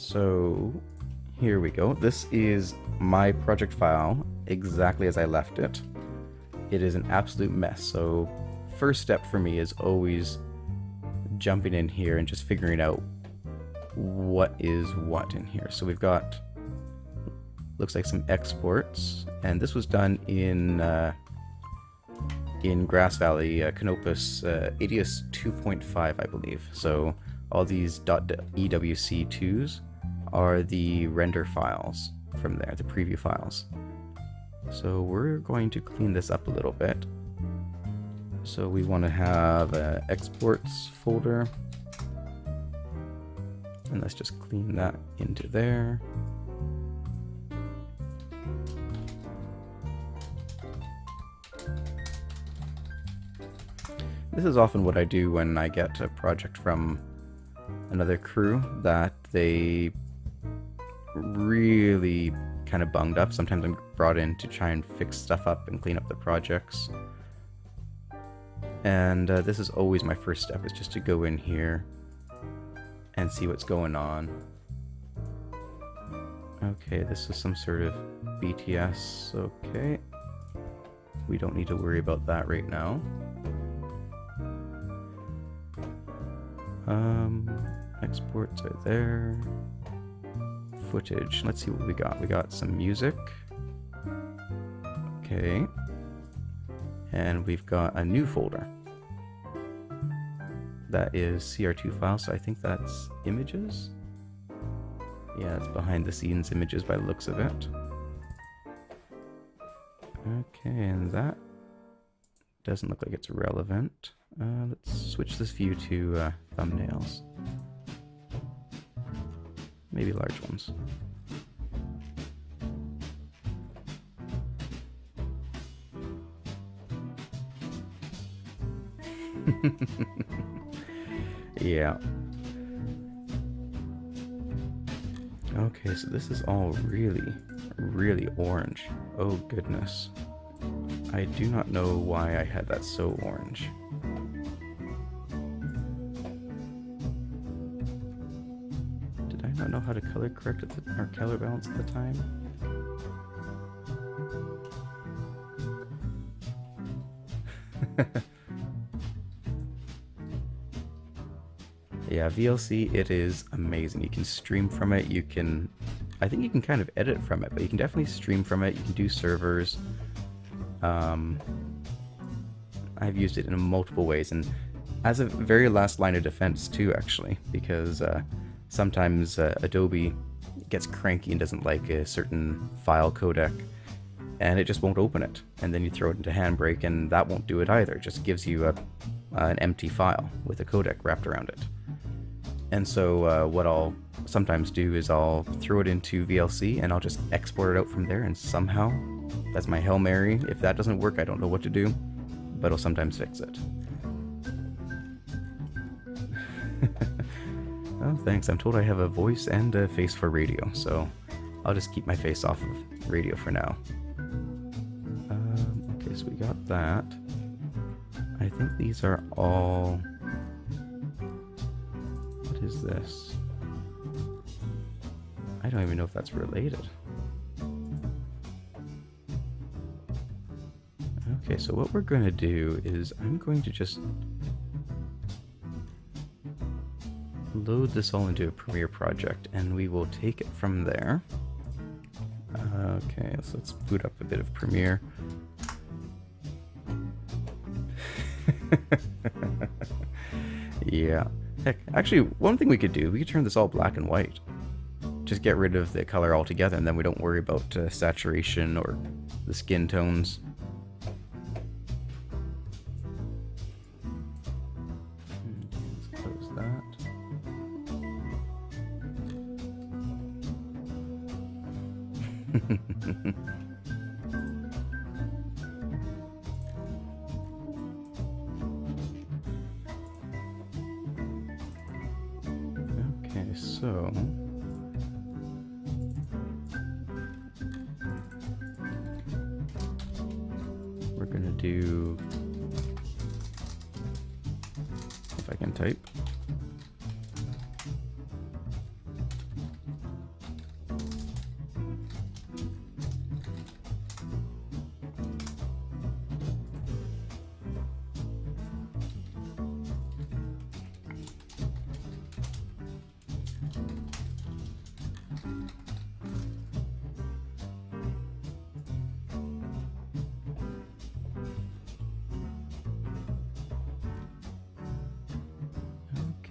So here we go. This is my project file exactly as I left it. It is an absolute mess. So first step for me is always jumping in here and just figuring out what is what in here. So we've got, looks like some exports, and this was done in Grass Valley, Canopus ADS 2.5, I believe. So all these .ewc2s are the render files from there, the preview files. So we're going to clean this up a little bit. So we want to have an exports folder, and let's just clean that into there. This is often what I do when I get a project from another crew that they really kind of bunged up. Sometimes I'm brought in to try and fix stuff up and clean up the projects. And this is always my first step, is just to go in here and see what's going on. Okay, this is some sort of BTS. Okay. We don't need to worry about that right now. Exports are there. Footage. Let's see what we got. We got some music. Okay. And we've got a new folder. That is CR2 file, so I think that's images. Yeah, it's behind the scenes images by the looks of it. Okay, and that doesn't look like it's relevant. Let's switch this view to thumbnails. Maybe large ones. Yeah. Okay, so this is all really, really orange. Oh goodness. I do not know why I had that so orange. Did I not know how to color correct it or color balance at the time? Yeah, VLC, it is amazing. You can stream from it, you can, I think you can kind of edit from it, but you can definitely stream from it, you can do servers. I've used it in multiple ways, and as a very last line of defense too, actually, because sometimes Adobe gets cranky and doesn't like a certain file codec, and it just won't open it, and then you throw it into Handbrake, and that won't do it either. It just gives you an empty file with a codec wrapped around it. And so what I'll sometimes do is I'll throw it into VLC and I'll just export it out from there, and somehow, that's my Hail Mary, if that doesn't work I don't know what to do, but I'll sometimes fix it. Oh, thanks. I'm told I have a voice and a face for radio, so I'll just keep my face off of radio for now. Okay, so we got that. I think these are all... What is this? I don't even know if that's related. Okay, so what we're going to do is I'm going to just load this all into a Premiere project, and we will take it from there. Okay, so let's boot up a bit of Premiere. Yeah. Heck, actually, one thing we could do, we could turn this all black and white. Just get rid of the color altogether, and then we don't worry about saturation or the skin tones. Let's close that. Okay, so we're gonna do, if I can type,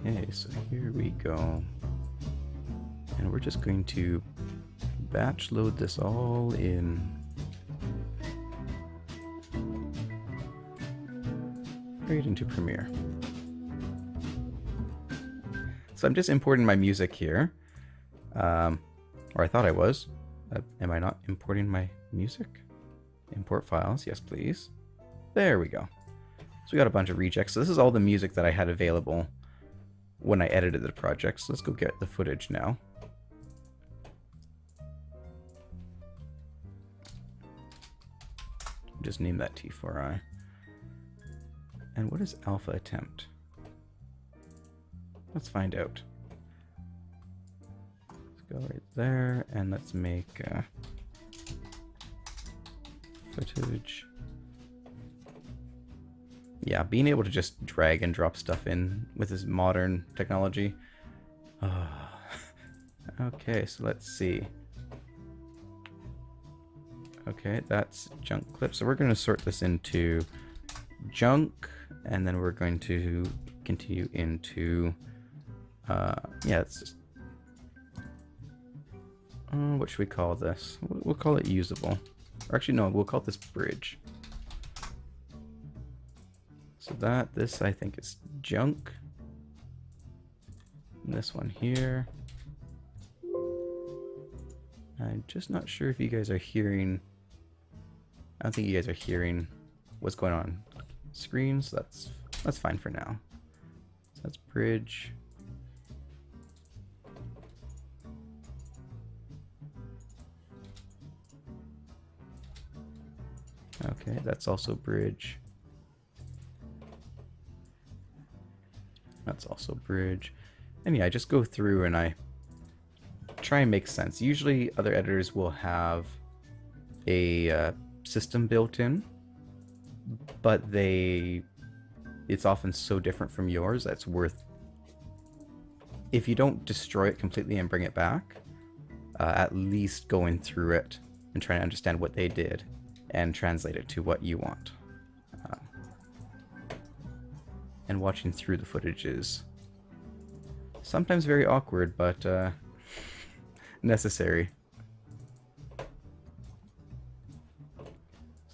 Okay, so here we go. And we're just going to batch load this all in. Right into Premiere. So I'm just importing my music here. Or I thought I was. Am I not importing my music? Import files, yes please. There we go. So we got a bunch of rejects. So this is all the music that I had available when I edited the project. So let's go get the footage now. Just name that T4i. And what is alpha attempt? Let's find out. Let's go right there and let's make footage. Yeah, being able to just drag and drop stuff in with this modern technology. Okay, so let's see. Okay, that's junk clip. So we're going to sort this into junk, and then we're going to continue into, yeah, it's just, what should we call this? We'll call it usable. Or actually, no, we'll call this bridge. So this I think is junk. And this one here. I'm just not sure if you guys are hearing. I don't think you guys are hearing what's going on screen, so that's fine for now. So that's bridge. Okay, that's also bridge. That's also bridge. And yeah, I just go through and I try and make sense. Usually other editors will have a system built in, but it's often so different from yours that's worth, if you don't destroy it completely and bring it back, at least going through it and trying to understand what they did and translate it to what you want. And watching through the footage is sometimes very awkward, but necessary. So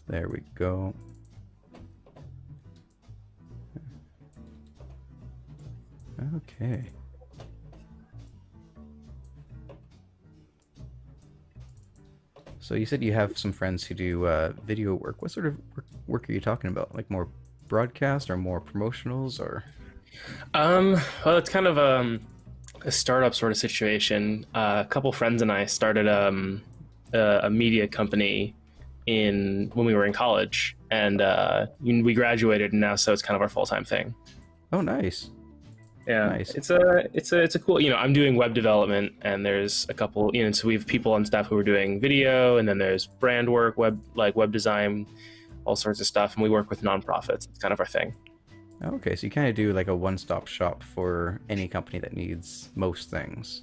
there we go. Okay. So you said you have some friends who do video work. What sort of work are you talking about? Like more broadcast or more promotionals or? Well, it's kind of a startup sort of situation. A couple friends and I started a media company when we were in college, and we graduated, and now so it's kind of our full-time thing. Oh, nice. Yeah, nice. It's a cool. I'm doing web development, and there's a couple. So we have people on staff who are doing video, and then there's brand work, web design, all sorts of stuff, and we work with nonprofits. It's kind of our thing. Okay, so you kind of do like a one-stop shop for any company that needs most things.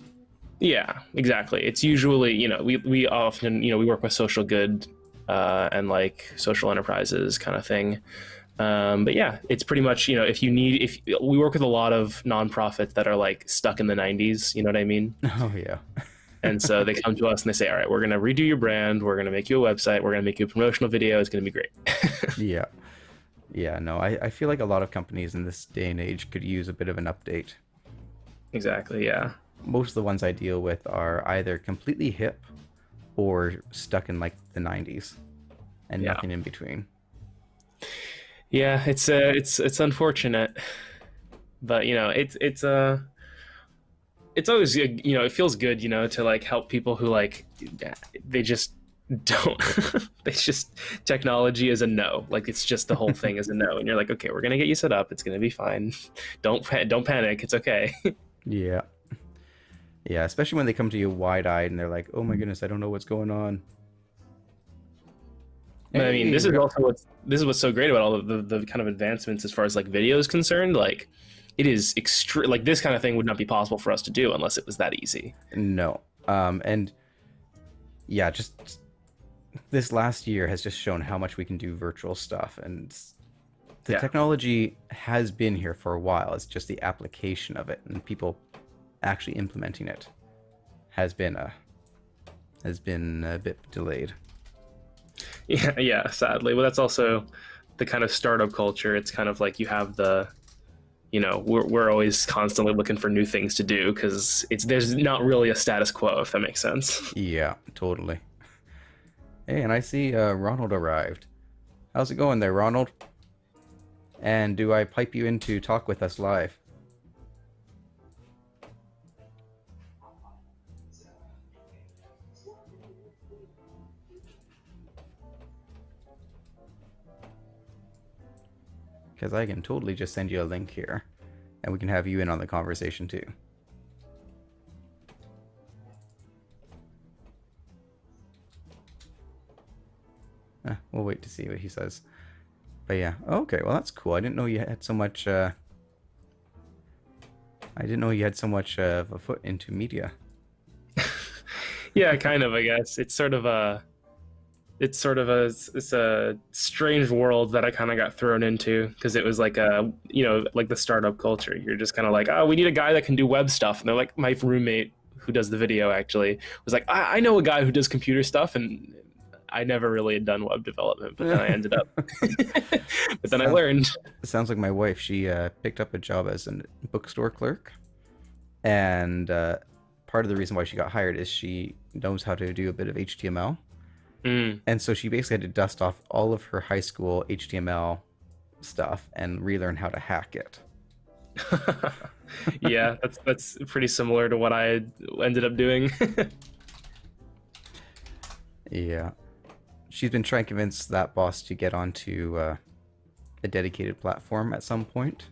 Yeah, exactly. It's usually, we often, we work with social good and like social enterprises kind of thing. But yeah, it's pretty much, if we work with a lot of nonprofits that are like stuck in the 90s, you know what I mean? Oh, yeah. And so they come to us and they say, all right, we're going to redo your brand. We're going to make you a website. We're going to make you a promotional video. It's going to be great. Yeah. Yeah, no, I feel like a lot of companies in this day and age could use a bit of an update. Exactly, yeah. Most of the ones I deal with are either completely hip or stuck in like the 90s and nothing in between. Yeah, it's unfortunate, but it's always, it feels good, to like help people who like they just don't technology is a no, like it's just the whole thing is a no, and you're like, okay, we're gonna get you set up, it's gonna be fine, don't panic, it's okay. Yeah, especially when they come to you wide-eyed and they're like, oh my goodness, I don't know what's going on. But I mean, this is what's so great about all of the kind of advancements as far as like video is concerned. Like, it is extreme. Like, this kind of thing would not be possible for us to do unless it was that easy. No, and yeah, just this last year has just shown how much we can do virtual stuff, and The technology has been here for a while. It's just the application of it and people actually implementing it has been a bit delayed. Yeah, sadly. Well, that's also the kind of startup culture. It's kind of like you have the, we're always constantly looking for new things to do because there's not really a status quo, if that makes sense. Yeah, totally. Hey, and I see Ronald arrived. How's it going there, Ronald? And do I pipe you in to talk with us live? Because I can totally just send you a link here, and we can have you in on the conversation too. We'll wait to see what he says. But yeah, okay, well that's cool. I didn't know you had so much. I didn't know you had so much of a foot into media. Yeah, kind of. I guess it's a strange world that I kind of got thrown into because it was like like the startup culture. You're just kind of like, oh, we need a guy that can do web stuff, and they're like, my roommate who does the video actually was like, I know a guy who does computer stuff, and I never really had done web development, but then I ended up. But then I learned. It sounds like my wife. She picked up a job as a bookstore clerk, and part of the reason why she got hired is she knows how to do a bit of HTML. And so she basically had to dust off all of her high school HTML stuff and relearn how to hack it. Yeah, that's pretty similar to what I ended up doing. Yeah. She's been trying to convince that boss to get onto a dedicated platform at some point,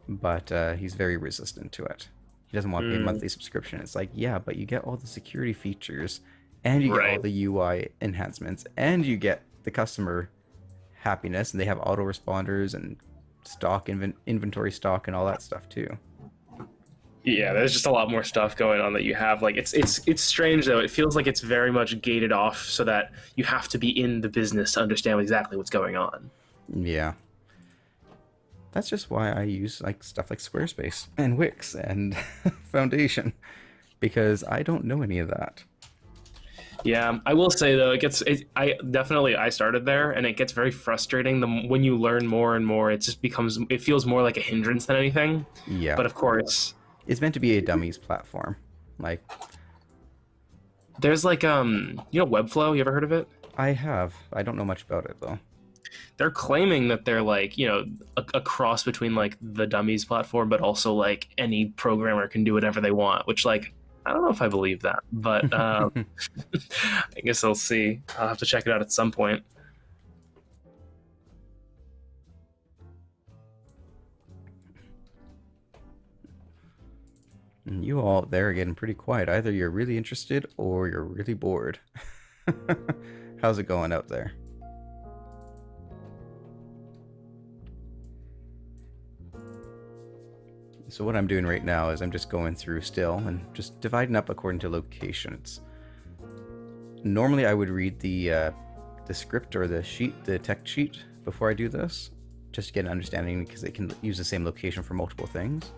but he's very resistant to it. He doesn't want to pay a monthly subscription. It's like, yeah, but you get all the security features, and you get all the UI enhancements, and you get the customer happiness, and they have autoresponders and stock inventory stock and all that stuff too. Yeah, there's just a lot more stuff going on that you have. Like it's strange though. It feels like it's very much gated off so that you have to be in the business to understand exactly what's going on. Yeah. That's just why I use like stuff like Squarespace and Wix and Foundation, because I don't know any of that. Yeah, I will say though, I started there, and it gets very frustrating. When you learn more and more, it feels more like a hindrance than anything. Yeah. But of course, it's meant to be a dummies platform. Like, there's like Webflow. You ever heard of it? I have. I don't know much about it though. They're claiming that they're like, a cross between like the dummies platform, but also like any programmer can do whatever they want, which like, I don't know if I believe that, but I guess I'll see. I'll have to check it out at some point. You all there are getting pretty quiet. Either you're really interested or you're really bored. How's it going out there? So what I'm doing right now is I'm just going through still and just dividing up according to locations. Normally I would read the script or the tech sheet before I do this, just to get an understanding because it can use the same location for multiple things.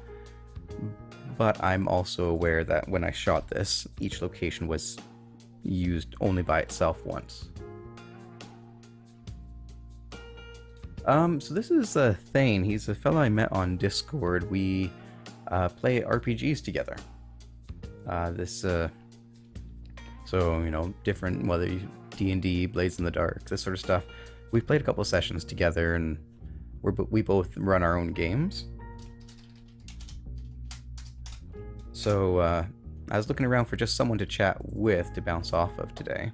But I'm also aware that when I shot this, each location was used only by itself once. So this is Thane. He's a fellow I met on Discord. We play RPGs together. So different, whether D&D, Blades in the Dark, this sort of stuff. We played a couple sessions together, and we both run our own games. So I was looking around for just someone to chat with to bounce off of today,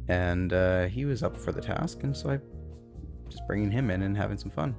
and he was up for the task, and so I just bringing him in and having some fun.